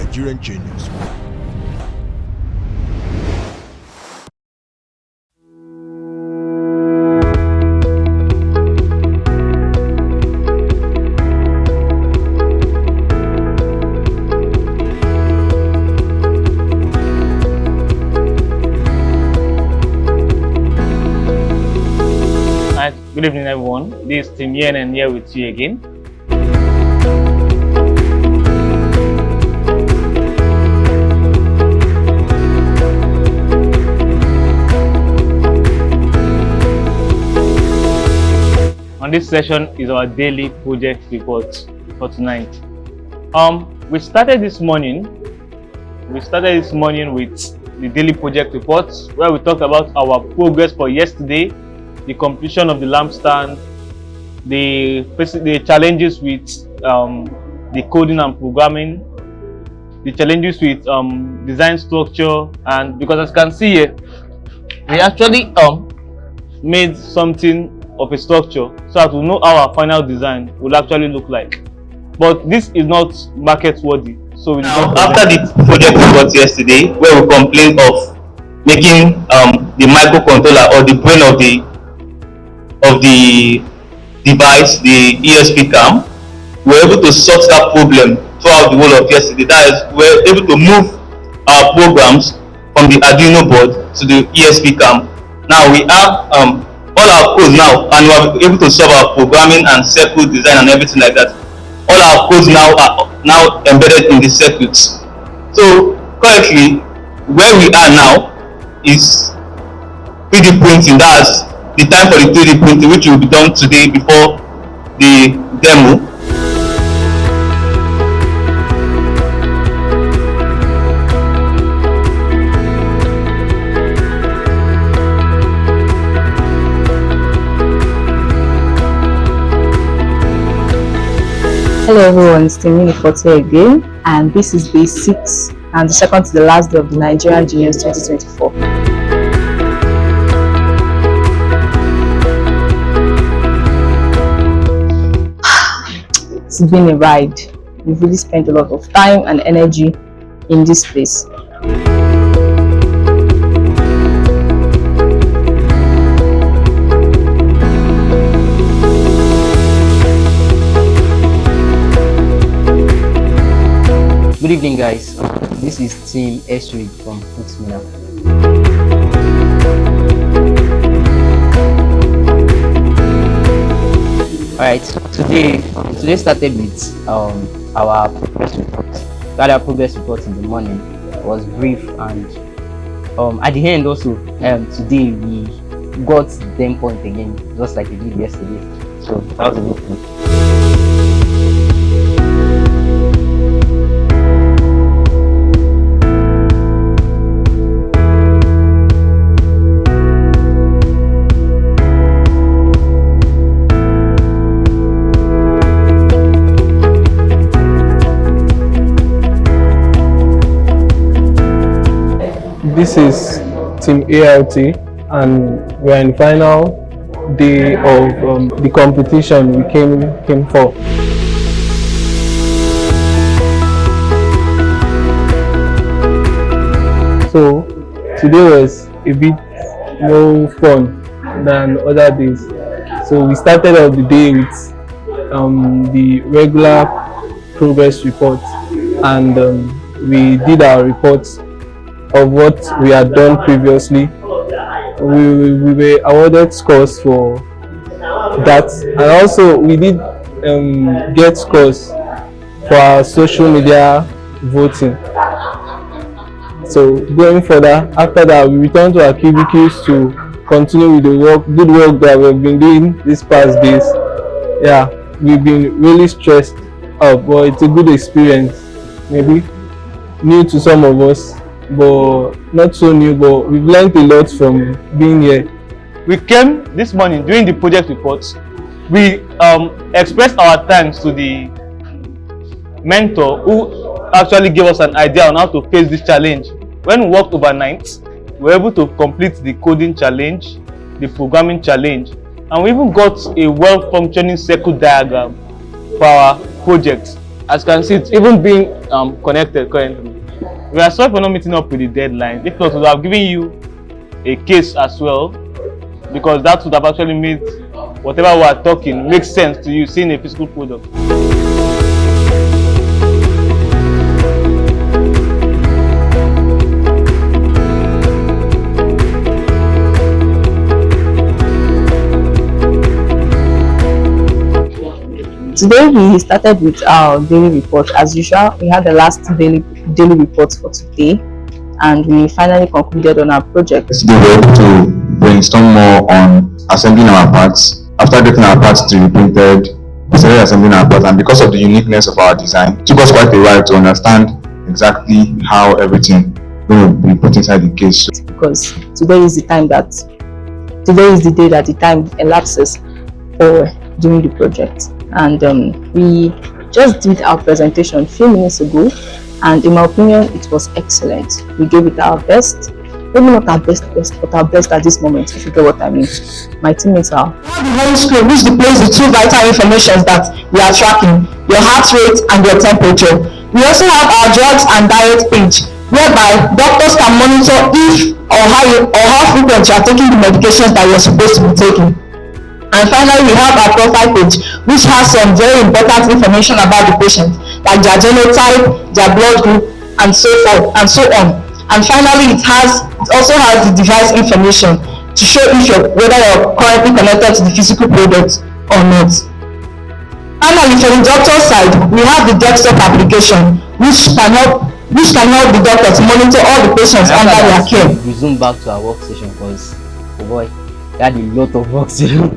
Nigerian Genius. Good evening, everyone. This is Tim Yen and here with you again. On this session is our daily project report for tonight. We started this morning with the daily project report, where we talked about our progress for yesterday, the completion of the lampstand, the challenges with the coding and programming, the challenges with design structure, and because as you can see here, we actually made something of a structure so that we know how our final design will actually look like. But this is not market worthy, so we now, after the project we got yesterday, where we complained of making the microcontroller or the brain of the device, the ESP cam, we were able to solve that problem throughout the whole of yesterday. That is, we were able to move our programs from the Arduino board to the ESP cam. Now we have all our codes now, and we are able to solve our programming and circuit design and everything like that. All our codes now are now embedded in the circuits. So currently, where we are now is 3D printing. That's the time for the 3D printing, which will be done today before the demo. Hello everyone, it's Clintonel again, and this is day 6 and the second to the last day of the Nigerian Genius 2024. It's been a ride. We've really spent a lot of time and energy in this place. Good evening, guys. This is Team S-Rig from Clintonel. Alright, so today started with our progress report. We had our progress report in the morning. It was brief, and at the end also, today we got the 10 point again, just like we did yesterday. So that was a good thing. This is Team ALT, and we are in final day of the competition we came for. So today was a bit more fun than other days. So we started out the day with the regular progress report, and we did our reports of what we had done previously. We were awarded scores for that, and also we did get scores for our social media voting. So going further, after that, we returned to our cubicles to continue with the good work that we've been doing these past days. Yeah, we've been really stressed out, but it's a good experience. Maybe new to some of us, but not so new, but we've learned a lot from being here. We came this morning during the project reports. We expressed our thanks to the mentor who actually gave us an idea on how to face this challenge. When we worked overnight, we were able to complete the coding challenge, the programming challenge, and we even got a well-functioning circuit diagram for our project. as you can see, it's even being connected currently. We are sorry for not meeting up with the deadline. If not, we would have given you a case as well, because that would have actually made whatever we are talking make sense to you, seeing a physical product. Today we started with our daily report. As usual, we had the last daily report for today, and we finally concluded on our project. Yesterday we were able to brainstorm more on assembling our parts. After getting our parts to be printed, we started assembling our parts, and because of the uniqueness of our design, it took us quite a while to understand exactly how everything will be put inside the case. Because today is the day that the time elapses for doing the project. And we just did our presentation a few minutes ago, and in my opinion it was excellent. We gave it our best, maybe not our best, but our best at this moment, if you get what I mean. My teammates are the whole screen, which displays the two vital information that we are tracking: your heart rate and your temperature. We also have our drugs and diet page, whereby doctors can monitor if or how frequent you are taking the medications that you are supposed to be taking. And finally, we have our profile page, which has some very important information about the patient, like their genotype, their blood group, and so forth and so on. And finally, it also has the device information to show whether you're currently connected to the physical product or not. Finally, for the doctor's side, we have the desktop application, which can help the doctor to monitor all the patients under their care. Resume back to our work session, because oh boy, we had a lot of work to do,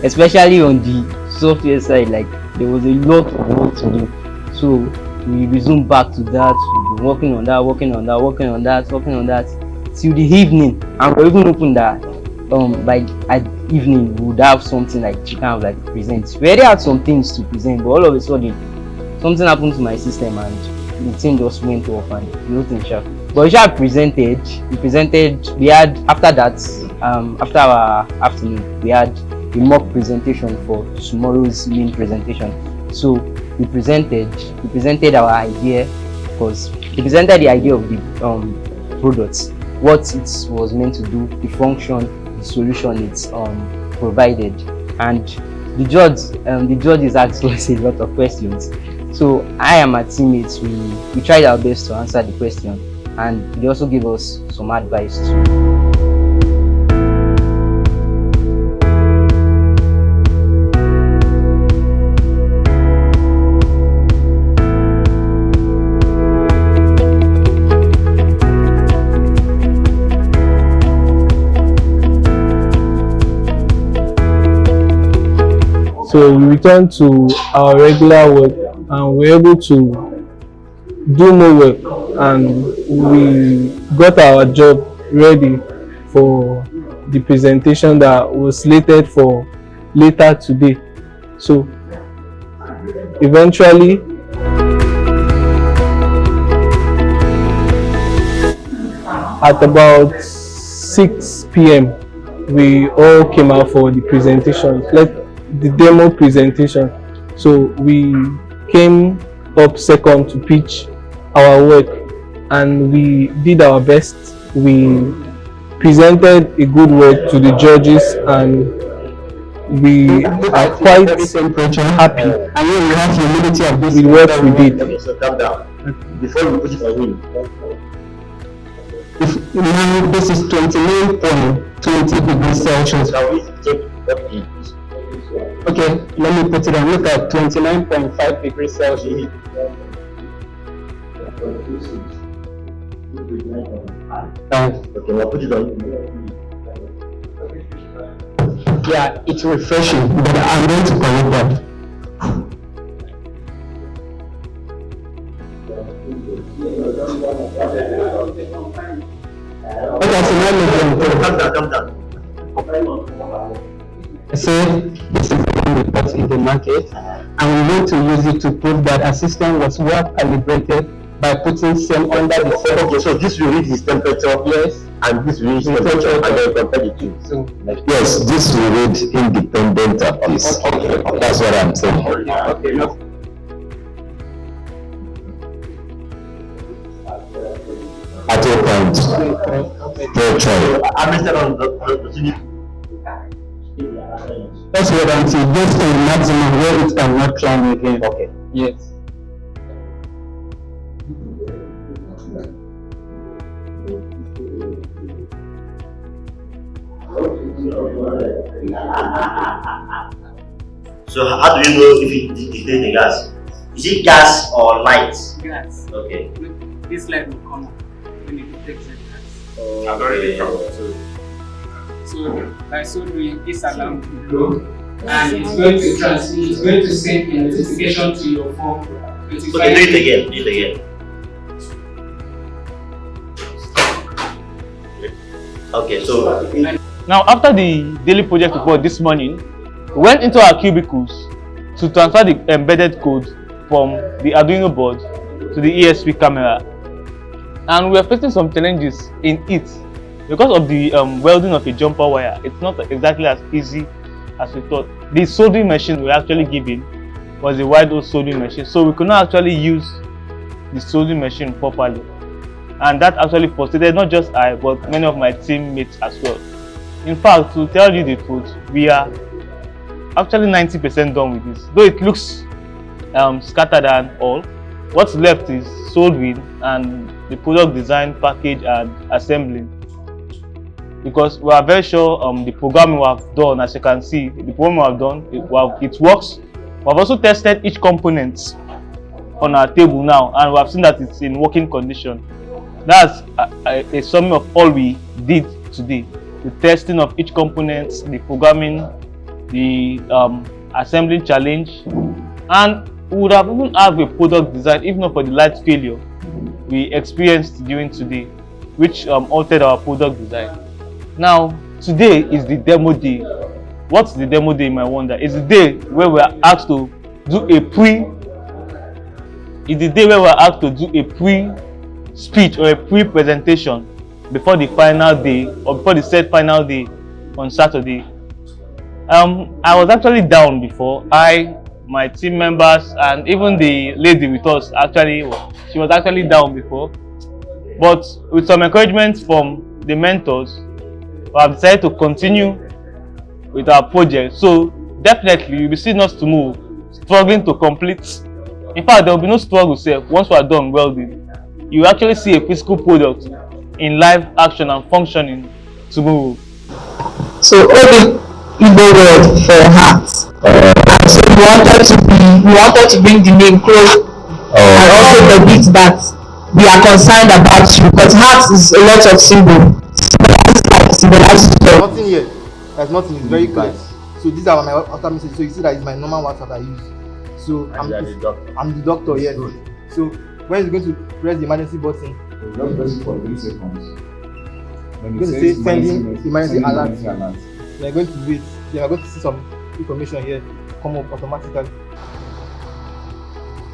especially on the software side. Like, there was a lot of work to do, so we resumed back to that. We've been working on that till the evening, and we're even hoping that by at evening we would have something like to kind of like present. We already had some things to present, but all of a sudden something happened to my system and the thing just went off and nothing sharp. But we had after that, after our afternoon, we had a mock presentation for tomorrow's main presentation. So we presented our idea, because we presented the idea of the products, what it was meant to do, the function, the solution it's provided, and the judges asked us a lot of questions. So I and my teammates, we tried our best to answer the question, and they also gave us some advice too. So we returned to our regular work, and we were able to do more work, and we got our job ready for the presentation that was slated for later today. So eventually at about 6 p.m. we all came out for the presentation, the demo presentation. So we came up second to pitch our work, and we did our best. We presented a good work to the judges, and we are quite happy with what we did. Before we put it on him. Now this is 29.20 degrees Celsius. Okay, let me put it on. Look at 29.5 degrees Celsius. Okay, we'll put it on. Yeah, it's refreshing, but I'm going to correct that. Okay, so now Come down. So this is the report in the market, and we want to use it to prove that our system was well calibrated by putting same under the same. Okay, so this will read his temperature. Yes. And this will read his temperature, and then compare the two. So, Yes, this will read independent of this. Okay. That's what I'm saying. okay, no. At your point, third try. That's what I'm saying. Just to maximum where it cannot climb again. Okay. Yes. So how do you know if it detects the gas? Is it gas or light? Gas. Okay. This light will come up when it detects the gas. I've already come So by so doing, this alarm will blow and it's going to transmit, it's going to send a notification to your phone. So do it again, do it again. Okay, so Now, after the daily project report this morning, we went into our cubicles to transfer the embedded code from the Arduino board to the ESP camera. And we are facing some challenges in it because of the welding of a jumper wire. It's not exactly as easy as we thought. The soldering machine we were actually given was a wide soldering machine, so we could not actually use the soldering machine properly. And that actually frustrated not just I, but many of my teammates as well. In fact, to tell you the truth, we are actually 90% done with this. Though it looks scattered and all, what's left is soldering and the product design, package and assembling. Because we are very sure the programming we have done, as you can see, the programming we have done, it works. We have also tested each component on our table now, and we have seen that it's in working condition. That's a summary of all we did today. The testing of each component, the programming, the assembling challenge, and we would have even had a product design if not for the light failure we experienced during today, which altered our product design. Now, today is the demo day. What's the demo day, my wonder? It's the day where we are asked to do a pre-speech or a pre-presentation before the final day or before the said final day on Saturday. I was actually down before. My team members, and even the lady with us she was actually down before. But with some encouragement from the mentors, we have decided to continue with our project. So definitely you'll be seeing us tomorrow struggling to complete. In fact, there will be no struggle once we are done welding. You will actually see a physical product in live action and functioning tomorrow. So all the Igbo word for heart. And so we wanted to bring the name close and also the bit that we are concerned about you, because heart is a lot of symbol. Symbolizes love. Nothing here. There's nothing. It's very clear. So these are my WhatsApp messages. So you see that it's my normal WhatsApp I use. So I'm the doctor. Yes. So when it's going to press the emergency button, Just press it for 3 seconds. Then you're going to say sending emergency alert. You're going to wait. Then you're going to see some information here come up automatically.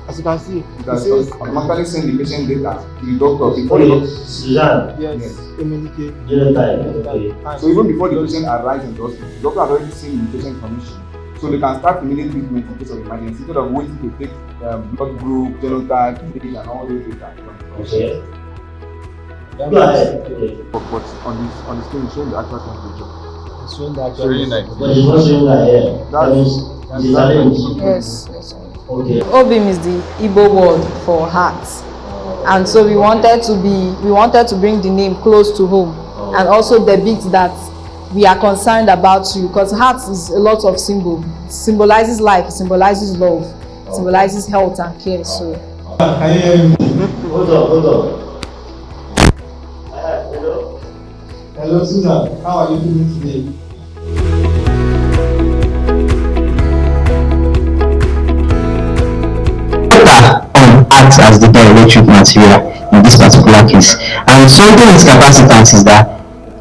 As you can see, it says automatically send the patient data to the doctor before the Suzanne. yes, communicate. Genotype. So even before the patient arrives in the hospital, the doctor has already seen the patient information. So they can start immediate treatment in case of emergency instead of waiting to take blood group, genotype, age, and all those data. Okay. Go ahead. Okay. But on the screen, it's showing the actual temperature. It's showing that. But it's not showing that here. That means it's a challenge. Yes. Okay. Obim is the Igbo word for heart, and so we wanted to bring the name close to home, and also the bit that we are concerned about you, because heart is a lot of symbol. It symbolizes life, it symbolizes love, it symbolizes health and care. So Hold on. Hello. Hello, Susan. How are you doing today? Acts as the dielectric material in this particular case. And something with capacitance is that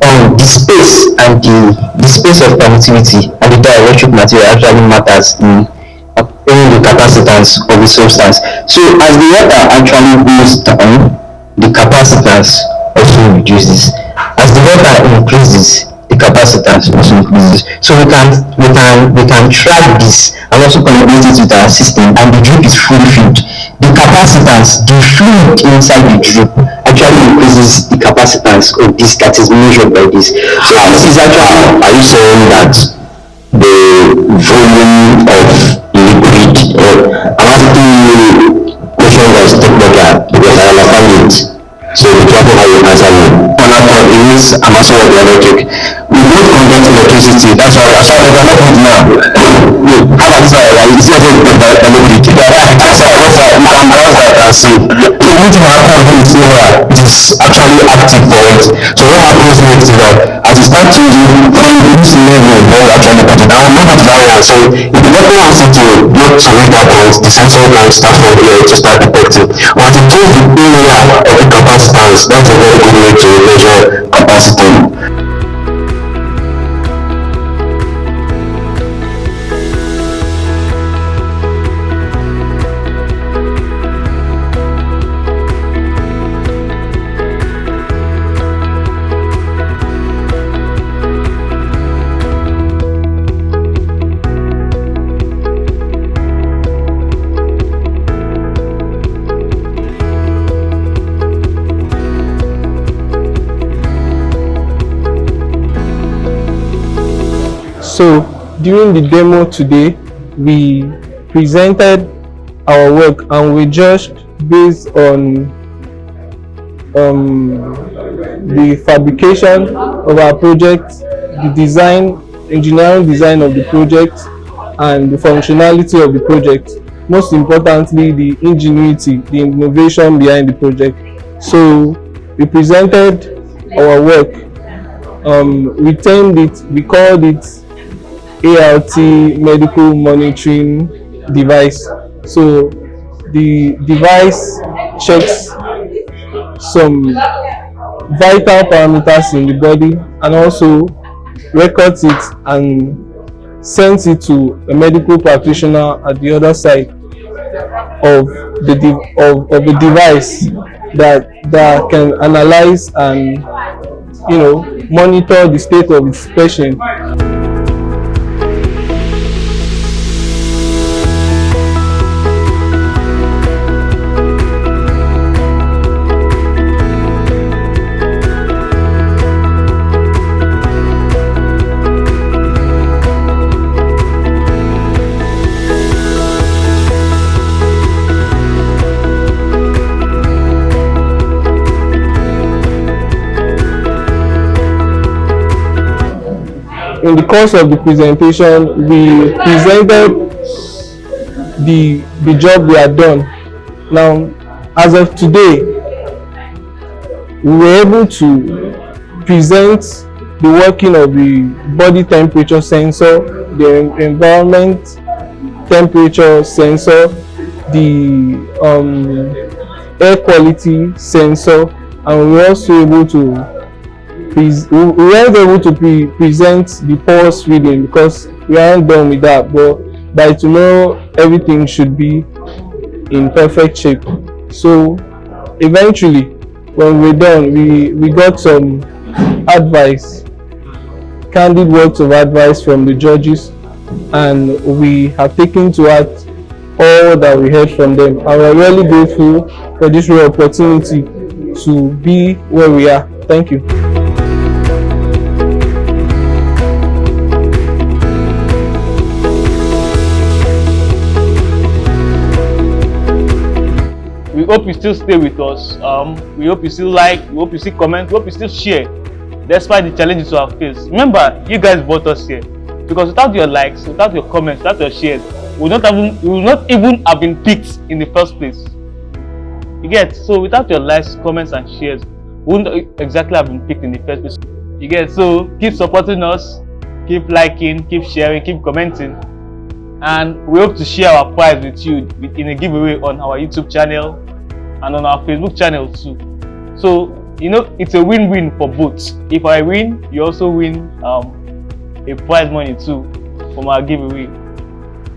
the space and the space of permittivity and the dielectric material actually matters in the capacitance of the substance. So as the water actually goes down, the capacitance also reduces. As the water increases, the capacitance also increases. So we can track this and also collaborate it with our system, and the drip is fully filled. The capacitance, the fluid inside the drip actually increases the capacitance of this that is measured by this. So this is actually, are you saying that the volume of liquid, I'm asking you question that's technical because I understand it. So be careful how you answer me. Understand, it means I'm asking about the electric. We both conduct electricity, that's why I'm sorry, I'm not good now. I'm sorry, it's just a bit about electric. So I guess that you can browse that and see. So which one is here, it is actually active for it. So what happens next is that as you start changing from this level where you actually put it, I'm not going to lie and say, if the doctor wants you to get to reach that point, the sensor can start from here to start detecting. Once it changes the area of the capacitance, that's a very good way to measure capacity. So during the demo today, we presented our work and we judged based on the fabrication of our project, the design, engineering design of the project, and the functionality of the project. Most importantly, the ingenuity, the innovation behind the project. So we presented our work. We termed it, we called it ALT medical monitoring device. So the device checks some vital parameters in the body and also records it and sends it to a medical practitioner at the other side of the device that can analyze and monitor the state of its patient. In the course of the presentation, we presented the job we had done. Now, as of today, we were able to present the working of the body temperature sensor, the environment temperature sensor, the air quality sensor, and we were also able to present the pulse reading because we aren't done with that, but by tomorrow everything should be in perfect shape. So eventually when we're done, we got some advice, candid words of advice from the judges, and we have taken to heart all that we heard from them, and we're really grateful for this rare opportunity to be where we are. Thank you. We hope you still stay with us. We hope you still like, we hope you still comment, we hope you still share, despite the challenges we have faced. Remember, you guys brought us here, because without your likes, without your comments, without your shares, we will not even have been picked in the first place. You get? So without your likes, comments, and shares, we wouldn't exactly have been picked in the first place. You get? So keep supporting us, keep liking, keep sharing, keep commenting, and we hope to share our prize with you in a giveaway on our YouTube channel and on our Facebook channel too. So it's a win-win for both. If I win, you also win a prize money too from our giveaway.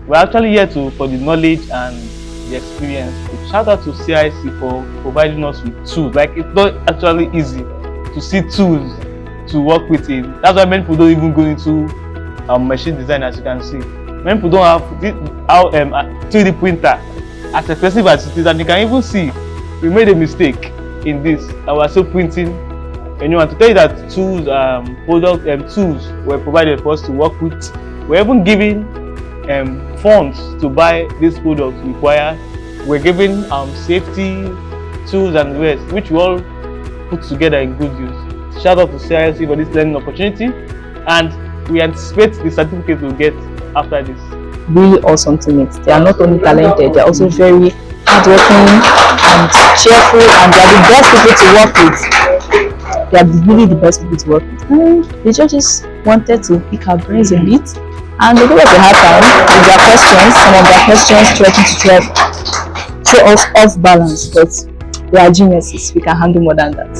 We're actually here for the knowledge and the experience. Shout out to CIC for providing us with tools. Like, it's not actually easy to see tools to work with it. That's why many people don't even go into machine design, as you can see. Many people don't have this 3D printer as expensive as it is, and you can even see we made a mistake in this. And we're still printing a new one. To tell you that tools, tools were provided for us to work with. We're even giving funds to buy these products required. We're giving safety tools and the rest, which we all put together in good use. Shout out to CIC for this learning opportunity, and we anticipate the certificate we'll get after this. Really awesome teammates. They are not only talented, they are also very hardworking and cheerful, and they are the best people to work with. They are really the best people to work with. And the judges wanted to pick our brains a bit, and they gave us a hard time with their questions. Some of their questions threatened to throw us off balance, but we are geniuses. We can handle more than that.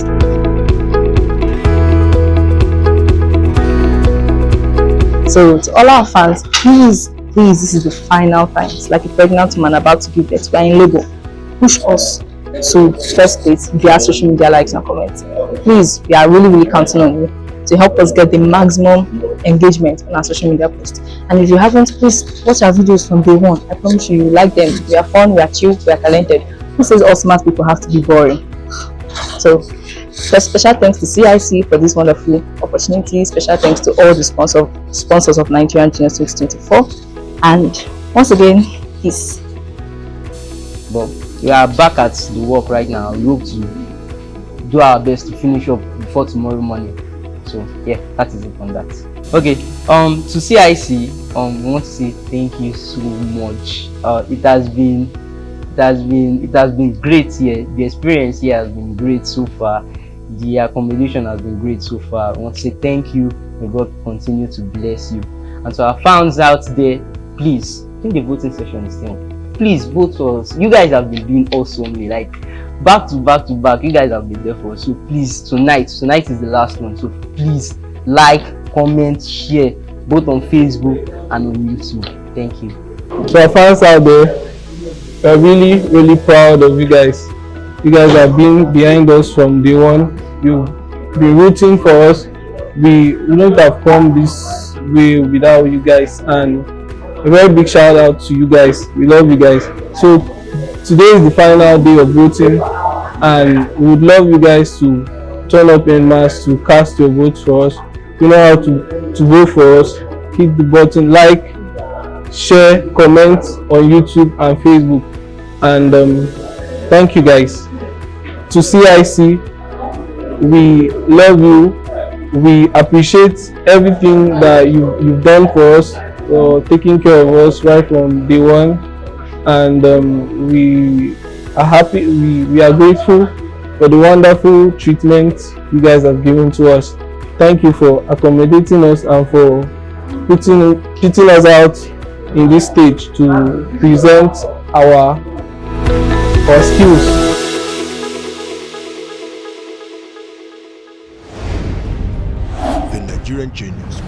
So to all our fans, please, this is the final time. It's like a pregnant woman about to give birth. We are in labor. Push us to first place via social media likes and comments. Please, we are really counting on you to help us get the maximum engagement on our social media posts. And if you haven't, please watch our videos from day one. I promise you, you like them. We are fun, we are chill, we are talented. Who says all smart people have to be boring? So special thanks to CIC for this wonderful opportunity. Special thanks to all the sponsors of Nigerian Genius 2024. And once again, peace. But we are back at the work right now. We hope to do our best to finish up before tomorrow morning. So yeah, that is it on that. Okay, to CIC, we want to say thank you so much. It has been great here. The experience here has been great so far. The accommodation has been great so far. I want to say thank you. May God continue to bless you. And to our fans out there, please, I think the voting session is still. Please vote for us. You guys have been doing awesomely, like back to back to back. You guys have been there for us. So please, tonight is the last one. So please like, comment, share, both on Facebook and on YouTube. Thank you. To our fans out there, we're really proud of you guys. You guys have been behind us from day one. You've been rooting for us. We wouldn't have come this way without you guys, and a very big shout out to you guys. We love you guys. So today is the final day of voting, and we would love you guys to turn up en masse to cast your votes for us. You know how to vote for us. Hit the button, like, share, comment on YouTube and Facebook. And thank you guys. To CIC, we love you. We appreciate everything that you've done for us, for taking care of us right from day one. And we are happy, we are grateful for the wonderful treatment you guys have given to us. Thank you for accommodating us and for putting us out in this stage to present our skills. The Nigerian Genius.